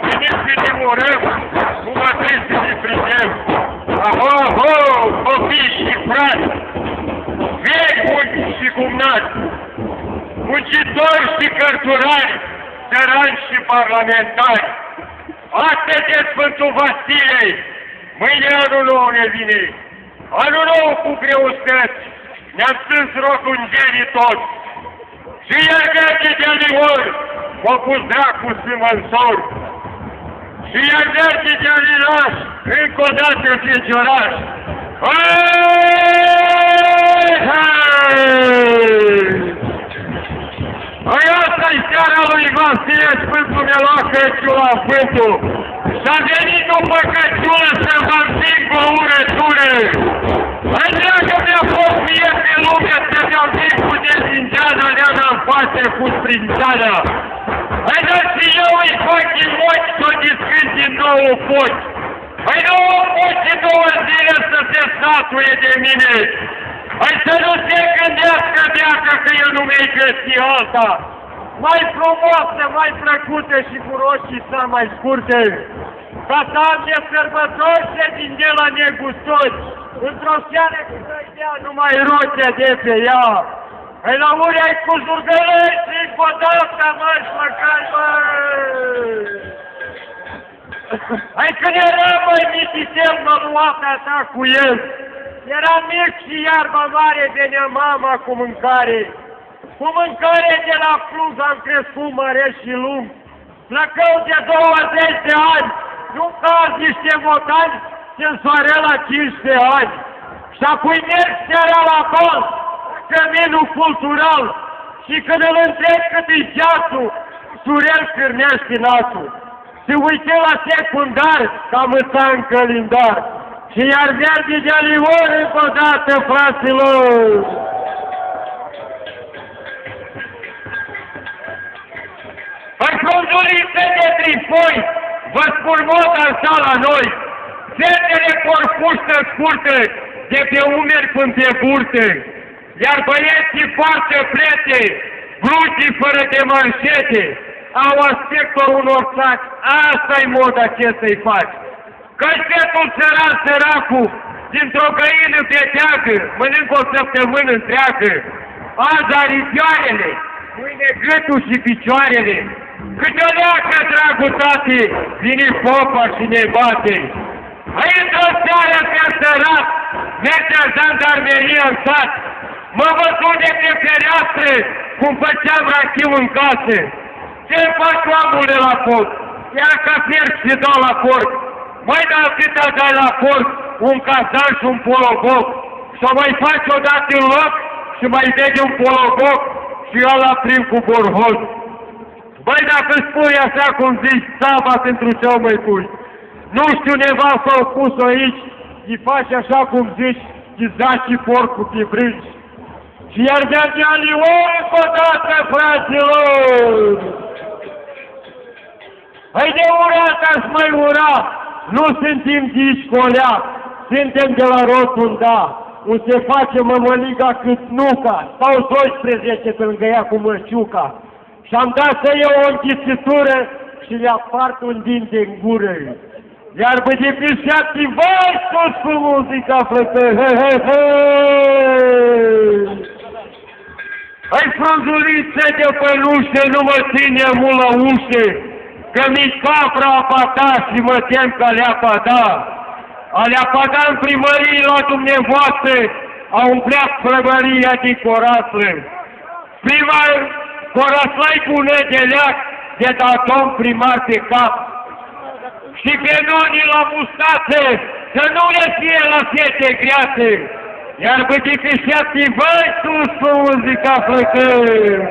venim și ne urăm, cum mă trebuie să ne prindem. Aho, aho, copii și frați, vei unchi și cumnați, muncitori și cărturari, țărani și parlamentari. Astăzi e Sfântul Vasilei, mâine anul nou ne vine. Anul nou cu greutăți, ne-am strâns rotungerii toți. Și el merge de aliori, m-a pus dracu smânsor. Și el merge de alilaș, încă o dată fecioraș. Hai asta-i seara lui Vasile, Sfântul Meloacă, Ciula Vântul. Și-a venit o păcăciulă să-mi vă împing cu o urătură. Hai dragă mi-a fost mie pe lume să-mi împing cu dezingeana, leana în față cu sprințeana. Hai dar și eu îi fac din ochi să o discând din nou foci. Hai două foci și 2 zile să se statuie de mine. Hai să nu se gândească deacă că eu nu mi-ai găsi alta. Mai frumoasă, mai plăcută și cu roșii să mai scurte. Ca să am de sărbători și din de la negustori. Într-o seară cu să-i dea numai roțe de pe ea. Hai la urea-i cu zurgălăi și cu o dată mărși măcar, Hai când era, măi, mititel, mă luata ta cu el. Era mic și iarba mare venea mama cu mâncare. Cu mâncare de la Cluj am crescut mărești și lung. Plăcău de 20 de ani, nu cazi niște motani și-n soare la 15 ani. Și apoi merg seara la bal, căminul cultural. Și când îl întreb cât-i ceasul, Surel cârnește nasul. Se uite la secundar, cam îța în calendar. Și iar merge de aliori încă o dată, fraților! Hai, frunzulițe de trifoi, vă spun moda așa la noi, fetele corpuștă scurtă, de pe umeri până pe burtă, iar băieții foarte plete, blugi fără de manșete, au aspectul unor saci, asta-i moda ce să-i faci. Căștetul țăran săracul, dintr-o găină pe teagă, mănâncă o săptămână întreagă. Azi aripioarele, mâine gâtul și picioarele. Câte o leacă, dragul tate, vine popa și ne bate. Hai într-o seară pe sărat, mergea jandarmeria în sat. Mă văzut de pe fereastră, cum făceam rachiu în casă. Ce-mi faci, omule, la foc? Ia ca fierc și dau la porc. Mai da câta dai la porc, un cazan și un pologoc. Și-o mai faci odată în loc și mai vede un pologoc și eu la prim cu borhoz. Băi, dacă spui așa cum zici, saba pentru ce-o mai pui. Nu știu, neva s-au pus aici, îi faci așa cum zici, îi zaci porcul pe brânci. Și iar de-a aliori încă o dată, fraților! Hai de urat aș mai ura! Nu suntem dici colea, suntem de la rotunda, unde se face mămăliga cât nuca, stau 12 pe lângă ea cu măciuca. Și-am dat să iau o închițitură și le-a part un dinte în gură. Iar de pe 7, vai sus cu muzica, frătă, Hai, frunzulițe de pănușe, nu mă ține mult la ușe, că mi-i capra apata și mă tem că le-a pada. A-le-a pada în primărie la dumneavoastră, a umpleat primăria din Coraslă. Prima Coraslă-i bună de leac, de dat domn primar pe cap. Și pe nonii la mustață, să nu le fie la fete greate. Iar bătică și activai sus cu muzica flăcări.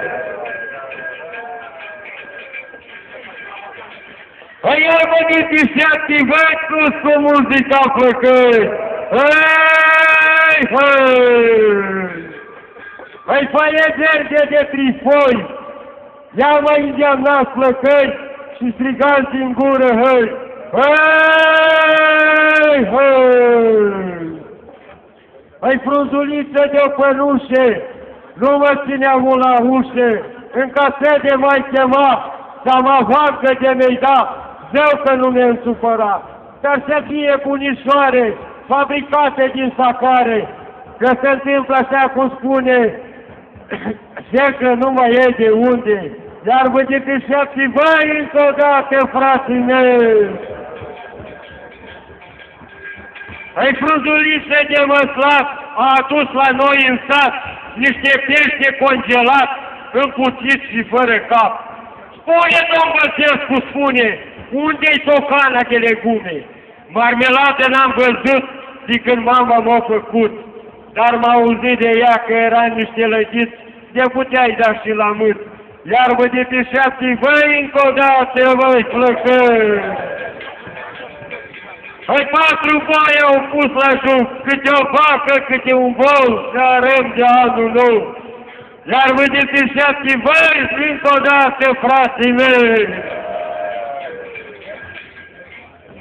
Iar bătică și activai sus cu muzica flăcări. Hei, hei! Hai, faie verde de trifoi, ia mai îndeamnați flăcări și strigați din gură, hei! Hei, hei! Hai, frunzuliță de pănușe, nu mă țineam mult la ușe, în casete mai chema, să mă facă de mi-ai da, zău că nu mi-am supărat, dar să fie bunișoare, fabricate din sacare, că se întâmplă așa cum spune, că nu mai e de unde, iar vă depișați voi încă o dată, frații mei! Ai frunzuliță de măslat a adus la noi în sat niște pește congelat, încuțiți și fără cap. Spune, domn Băsescu, spune, unde-i tocana de legume? Marmeladă n-am văzut de când mama m-a făcut, dar m-a auzit de ea că eran niște lăgiți, de puteai da și la mât. Iar vă depișați voi încă o dată, voi flăcări! Hai, 4 boi au pus la joc, câte o vacă, câte un bou, și arăm de anul nou. Iar vă depișați voi încă o dată, frații mei!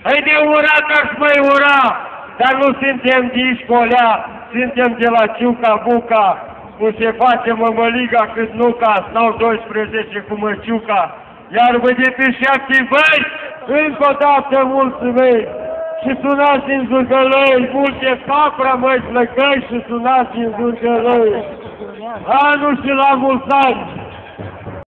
Hai de urat aș mai ura, dar nu suntem de Ișcolea, suntem de la Ciuca-Buca, cum se face mămăliga cât nu ca, stau 12 cu măciuca. Iar vă depișați voi încă o dată, mulțumesc! Și sunați în Zurgălăi, multe capra, măi, flăcăi, și sunați în Zurgălăi. Anul și la mulți ani!